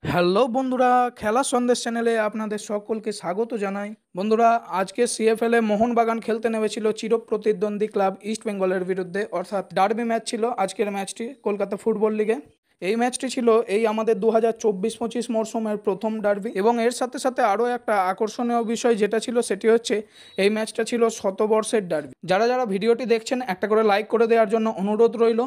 Hello বন্ধুরা, খেলা সন্দেশ চ্যানেলে আপনাদের সকলকে স্বাগত জানাই। বন্ধুরা, আজকে সিএফএল এ মোহনবাগান খেলতে নেমেছিল চিরপ্রতিদ্বন্দ্বী ক্লাব ইস্ট বেঙ্গলের বিরুদ্ধে, অর্থাৎ ডার্বি ম্যাচ ছিল আজকের ম্যাচটি কলকাতা ফুটবল লিগে। এই ম্যাচটি ছিল এই আমাদের 2024-25 মরশুমের প্রথম ডার্বি, এবং এর সাথে সাথে আরও একটা আকর্ষণীয় বিষয় যেটা ছিল সেটি হচ্ছে এই ম্যাচটা ছিল শতবর্ষের ডার্বি। যারা যারা ভিডিওটি দেখছেন একটা করে লাইক করে দেওয়ার জন্য অনুরোধ রইল,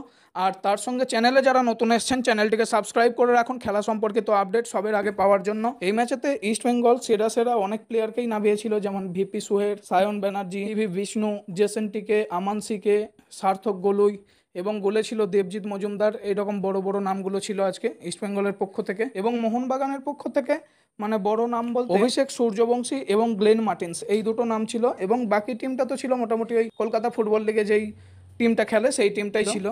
আর তার সঙ্গে চ্যানেলে যারা নতুন এসেছেন চ্যানেলটিকে সাবস্ক্রাইব করে রাখুন খেলা সম্পর্কিত আপডেট সবার আগে পাওয়ার জন্য। এই ম্যাচেতে ইস্ট বেঙ্গল সেরা সেরা অনেক প্লেয়ারকেই নামিয়েছিল, যেমন V P Suhair, Sayan Banerjee, V Vishnu, Jesin T K, Aman সিকে, সার্থক গলুই, এবং গোলে ছিল দেবজিৎ মজুমদার। এইরকম বড় বড় নামগুলো ছিল আজকে ইস্ট বেঙ্গলের পক্ষ থেকে। এবং মোহনবাগানের পক্ষ থেকে মানে বড় নাম বলতে অভিষেক সূর্যবংশী এবং গ্লেন মার্টিন্স, এই দুটো নাম ছিল। এবং বাকি টিমটা তো ছিল মোটামুটি ওই কলকাতা ফুটবল লিগে যেই টিমটা খেলে সেই টিমটাই ছিল।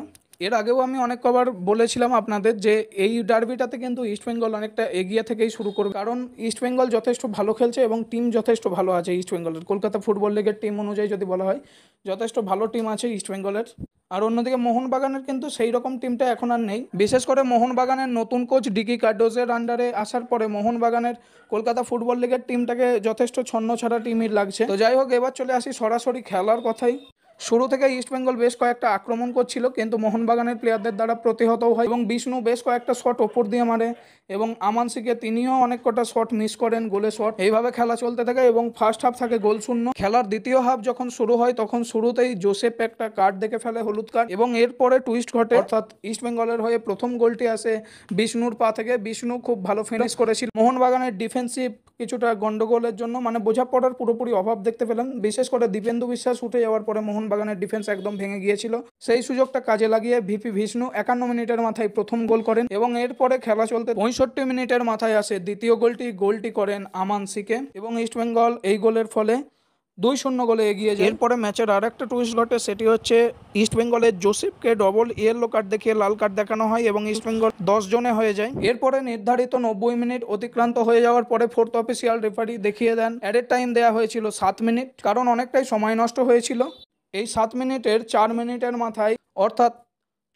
এর আগেও আমি অনেক কবার বলেছিলাম আপনাদের যে এই ডার্বিটাতে কিন্তু ইস্টবেঙ্গল অনেকটা এগিয়ে থেকেই শুরু করবে, কারণ ইস্টবেঙ্গল যথেষ্ট ভালো খেলছে এবং টিম যথেষ্ট ভালো আছে ইস্টবেঙ্গলের। কলকাতা ফুটবল লিগের টিম অনুযায়ী যদি বলা হয়, যথেষ্ট ভালো টিম আছে ইস্টবেঙ্গলের। আর অন্যদিকে মোহনবাগানের কিন্তু সেই রকম টিমটা এখন আর নেই। বিশেষ করে মোহনবাগানের নতুন কোচ ডিকি কার্ডোজের আন্ডারে আসার পরে মোহনবাগানের কলকাতা ফুটবল লিগের টিমটাকে যথেষ্ট ছন্নছাড়া টিমই লাগছে। তো যাই হোক, এবার চলে আসি সরাসরি খেলার কথাই। শুরু থেকে ইস্টবেঙ্গল বেশ কয়েকটা আক্রমণ করছিল, কিন্তু মোহনবাগানের প্লেয়ারদের দ্বারা প্রতিহত হয় এবং বিষ্ণু বেশ কয়েকটা শট ওপর দিয়ে মারে, এবং আমানসিকে তিনিও অনেক কটা শট মিস করেন, গোলে শট। এইভাবে খেলা চলতে থাকে এবং ফার্স্ট হাফ থাকে গোল শূন্য। খেলার দ্বিতীয় হাফ যখন শুরু হয় তখন শুরুতেই জোসেফ একটা কার্ড দেখে ফেলে, হলুদ কার্ড, এবং এরপরে টুইস্ট ঘটে, অর্থাৎ ইস্টবেঙ্গলের হয়ে প্রথম গোলটি আসে বিষ্ণুর পা থেকে। বিষ্ণু খুব ভালো ফিনিশ করেছিল। মোহনবাগানের ডিফেন্সিভ কিছুটা গন্ডগোলের জন্য মানে বোঝাপড়ার পুরোপুরি অভাব দেখতে পেলাম, বিশেষ করে দীপেন্দু বিশ্বাস উঠে যাওয়ার পরে মোহনবাগানের ডিফেন্স একদম ভেঙে গিয়েছিল। সেই সুযোগটা কাজে লাগিয়ে ভিপি বিষ্ণু 51 মিনিটের মাথায় প্রথম গোল করেন, এবং এরপরে খেলা চলতে 65 মিনিটের মাথায় আসে দ্বিতীয় গোলটি করেন আমান সিকে, এবং ইস্টবেঙ্গল এই গোলের ফলে 2-0 গোলে এগিয়ে যায়। এরপরে ম্যাচের আর একটা টুইস্ট ঘটে, সেটি হচ্ছে ইস্টবেঙ্গলের জোসেফকে ডবল ইয়েলো কার্ড দেখিয়ে লাল কার্ড দেখানো হয় এবং ইস্টবেঙ্গল 10 জনে হয়ে যায়। এরপরে নির্ধারিত 90 মিনিট অতিক্রান্ত হয়ে যাওয়ার পরে ফোর্থ অফিসিয়াল রেফারি দেখিয়ে দেন অ্যাডেড টাইম দেওয়া হয়েছিল 7 মিনিট, কারণ অনেকটাই সময় নষ্ট হয়েছিল। এই 7 মিনিটের 4 মিনিটের মাথায়, অর্থাৎ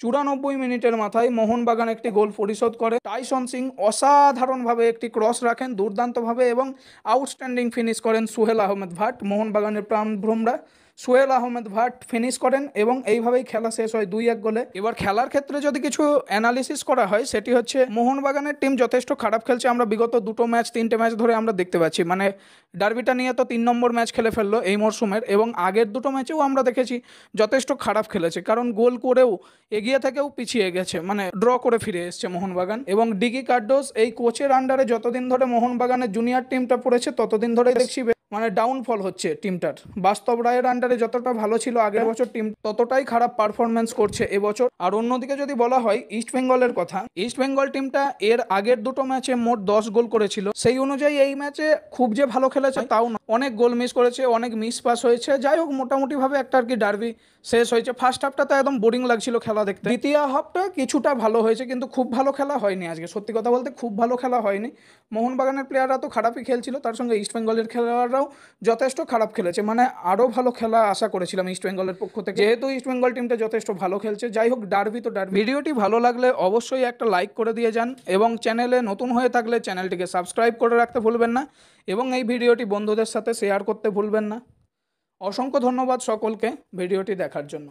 94 মিনিটের মাথায় মোহনবাগান একটি গোল পরিশোধ করে। টাইসন সিং অসাধারণভাবে একটি ক্রস রাখেন দুর্দান্তভাবে, এবং আউটস্ট্যান্ডিং ফিনিশ করেন সোহেল আহমেদ ভাট, মোহনবাগানের প্রাণভ্রমরা সোহেল আহমেদ ভাট ফিনিশ করেন, এবং এইভাবেই খেলা শেষ হয় 2-1 গোলে। এবার খেলার ক্ষেত্রে যদি কিছু অ্যানালিসিস করা হয়, সেটি হচ্ছে মোহনবাগানের টিম যথেষ্ট খারাপ খেলছে। আমরা বিগত 3টে ম্যাচ ধরে আমরা দেখতে পাচ্ছি, মানে ডার্বিটা নিয়ে তো 3 নম্বর ম্যাচ খেলে ফেললো এই মরশুমের, এবং আগের 2টো ম্যাচেও আমরা দেখেছি যথেষ্ট খারাপ খেলেছে, কারণ গোল করেও এগিয়ে থেকেও পিছিয়ে গেছে, মানে ড্র করে ফিরে এসছে মোহনবাগান। এবং ডিকি কার্ডোস এই কোচের আন্ডারে যতদিন ধরে মোহনবাগানের জুনিয়র টিমটা পড়েছে ততদিন ধরে দেখছি মানে ডাউনফল হচ্ছে টিমটার। বাস্তব রায়ের আন্ডারে যতটা ভালো ছিল আগের বছর টিম, ততটাই খারাপ পারফরমেন্স করছে এবছর। আর অন্যদিকে যদি বলা হয় ইস্ট বেঙ্গলের কথা, ইস্ট বেঙ্গল টিমটা এর আগের 2টো ম্যাচে মোট 10 গোল করেছিল, সেই অনুযায়ী এই ম্যাচে খুব যে ভালো খেলেছে তাও না, অনেক গোল মিস করেছে, অনেক মিস পাস হয়েছে। যাই হোক, মোটামুটি ভাবে একটা আর কি ডার্বি শেষ হয়েছে। ফার্স্ট হাফটা তো একদম বোরিং লাগছিল খেলা দেখতে, দ্বিতীয় হাফটা কিছুটা ভালো হয়েছে, কিন্তু খুব ভালো খেলা হয়নি আজকে। সত্যি কথা বলতে খুব ভালো খেলা হয়নি। মোহনবাগানের প্লেয়াররা তো খারাপই খেলছিল, তার সঙ্গে ইস্ট বেঙ্গলের খেলোয়াড়রাও যথেষ্ট খারাপ খেলেছে, মানে আরও ভালো খেলা আশা করেছিলাম ইস্ট বেঙ্গলের পক্ষ থেকে, যেহেতু ইস্ট বেঙ্গল টিমটা যথেষ্ট ভালো খেলছে। যাই হোক, ডার্বি তো ডার্বি। ভিডিওটি ভালো লাগলে অবশ্যই একটা লাইক করে দিয়ে যান, এবং চ্যানেলে নতুন হয়ে থাকলে চ্যানেলটিকে সাবস্ক্রাইব করে রাখতে ভুলবেন না, এবং এই ভিডিওটি বন্ধুদের সাথে শেয়ার করতে ভুলবেন না। অসংখ্য ধন্যবাদ সকলকে ভিডিওটি দেখার জন্য।